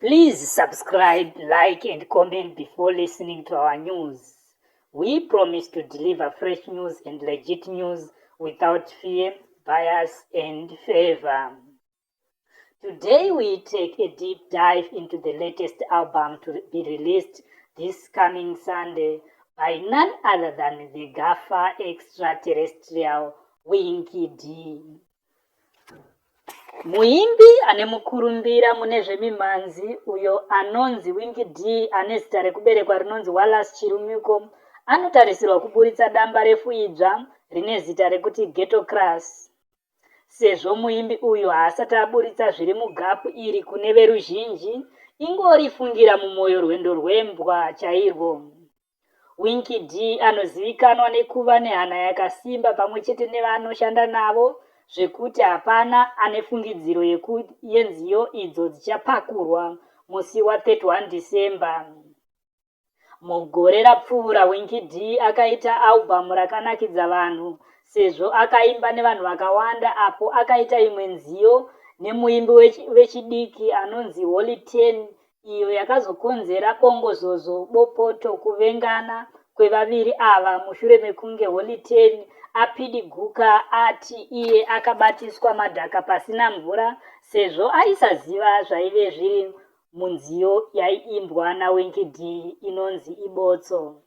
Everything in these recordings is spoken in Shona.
Please subscribe, like and comment before listening to our news. We promise to deliver fresh news and legit news without fear, bias and favor. Today we take a deep dive into the latest album to be released this coming Sunday by none other than the gaffer extraterrestrial Winky D. Muimbi ane mukurumbira mune zvemimhanzi uyo anonzi Winky D ane zita rekuberekwa rinonzi Wallace Chirumiko anotarisirwa kuburitsa damba refu idzva rine zita rekuti Ghetto Class. Sezvo muimbi uyu haasati aburitsa zviri mugapu iri kune veruzhinji, ingorifungira mumwoyo rwendo rwembwa chairwo. Winky D anozivikanwa nekuva nehana yakasimba pamwe chete nevanoshanda navo, zvekuti hapana ane fungidziro yenziyo idzo dzichapakurwa musi wa31 December. Mugore rapfuura Winky D akaita albhamu rakanakidza vanhu sezvo akaimba nevanhu vakawanda, apo akaita imwe nziyo nemuimbi wechidiki anonzi Holy 10 iyo yakazokonzera bongozozo, bopoto, kuvengana kwevaviri ava mushure mekunge Holy 10 apidiguka ati iye akabatiswa madhaka pasina mvura sezvo aisaziva zvaive zviri munziyo yaiimbwa naWinky D inonzi ibotso.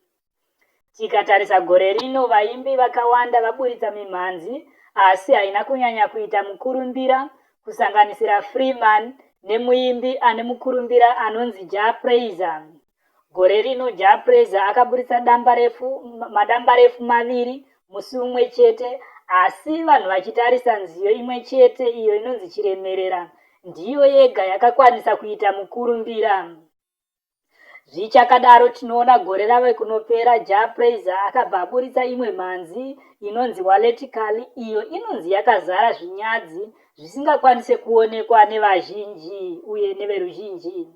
Tikatarisa gore rino vaimbi vakawanda vaburitsa mimhanzi asi haina kunyanya kuita mukurumbira, kusanganisira Freeman nemuimbi ane mukurumbira anonzi Prayzah. Gore rino Prayzah akaburitsa madamba refu maviri musi umwe chete, asi vanhu vachitarisa nziyo imwe chete iyo inonzi Chiremerera ndiyo yega yakakwanisa kuita mukurumbira. Zvichakadaro tinoona gore rave kunopera Prayzah akabva aburitsa imwe mhanzi inonzi Waletically, iyo inonzi yakazara zvinyadzi zvisingakwanise kuonekwa nevazhinji uye neveruzhinji.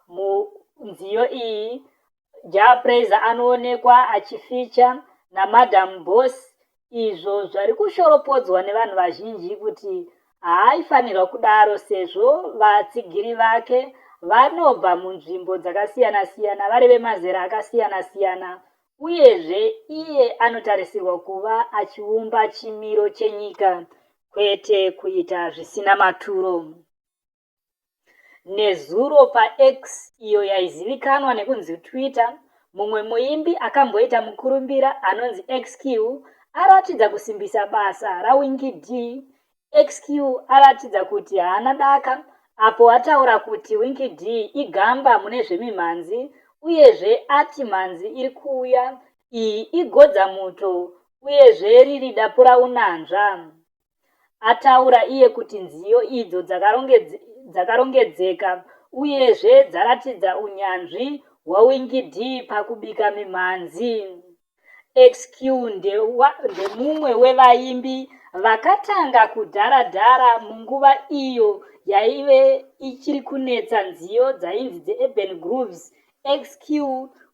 Munziyo iyi Prayzah anoonekwa achificha naMadam Boss, izvo zvari kushoropodzwa nevanhu vazhinji kuti haaifanirwa kudaro sezvo vatsigiri vake vanobva munzvimbo dzakasiyana-siyana vari vemazera akasiyana-siyana, uyezve iye anotarisirwa kuva achiumba chimiro chenyika kwete kuita zvisina maturo. Nezuro paX iyo yaizivikanwa nekunzi Twitter, mumwe muimbi akamboita mukurumbira anonzi XQ aratidza kusimbisa basa raWinky D. XQ aratidza kuti haana daka apo ataura kuti Winky D igamba mune zvemimhanzi, uyezve ati mhanzi iri kuuya iyi igodza muto uyezve riri dapu raunanzva. Ataura iye kuti nziyo idzo dzakarongedzeka uyezve dzaratidza unyanzvi hwaWinky D pakubika mimhanzi. XQ ndemumwe wevaimbi vakatanga kudhara munguva iyo yaive ichiri kunetsa nziyo dzainzi dzeurban grooves. XQ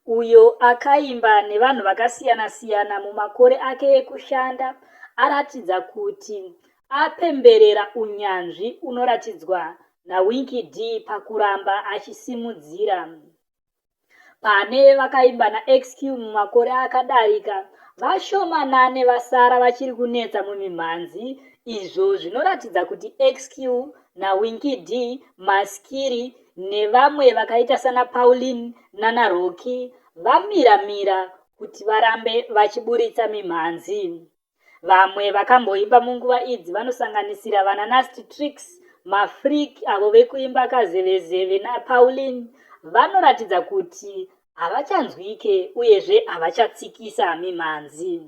uyo akaimba nevanhu vakasiyana-siyana mumakore ake ekushanda aratidza kuti apemberera unyanzvi unoratidzwa naWinky D pakuramba achisimudzira. Pane vakaimba naXQ mumakore akadarika, vashomanane vasara vachiri kunetsa mumimhanzi, izvo zvinoratidza kuti XQ naWinky D, Maskiri nevamwe vakaita sana Pauline naNaroki vamiramira kuti varambe vachiburitsa mimhanzi. Vamwe vakamboimba munguva idzi vanosanganisira vana Nasty Tricks, maFreak avo vekuimba kazevezeve naPauline vanoratidza kuti havachanzwike uyezve havachatsikisa mimhanzi.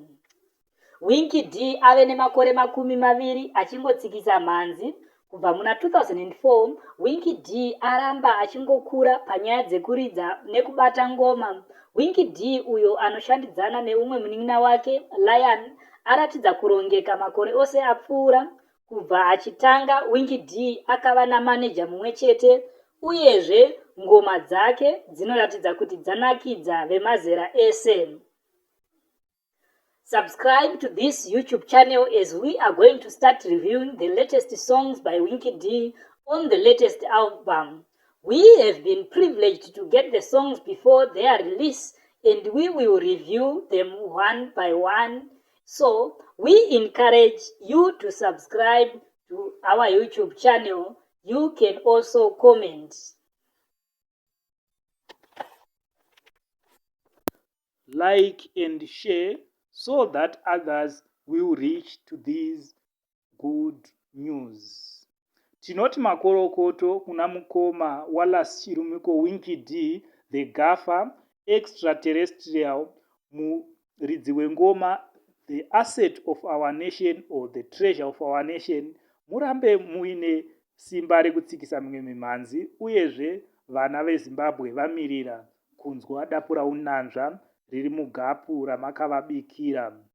Winky D ave nemakore 20 achingotsikisa mhanzi. Kubva muna 2004 Winky D aramba achingokura panyaya dzekuridza nekubata ngoma. Winky D uyo anoshandidzana neumwe munin'ina wake Lion aratidza kurongeka makore ose apfuura. Kubva achitanga Winky D akava namaneja mumwe chete, uyezve ngoma dzake dzinoratidza kuti dzanakidza vemazera ese. Subscribe to this YouTube channel as we are going to start reviewing the latest songs by Winky D on the latest album. We have been privileged to get the songs before their release, and we will review them one by one. So we encourage you to subscribe to our YouTube channel. You can also comment. Like and share so that others will reach to these good news. Tinoti makorokoto kuna mukoma Wallace Chirumiko Winky D, the gaffer, extraterrestrial, muridzi wengoma, the asset of our nation or the treasure of our nation. Murambe muine simba rekutsikisa mimwe mimhanzi, uyezve vana veZimbabwe vamirira kunzwa dapura unanzva riri mugapu ramakavabikira.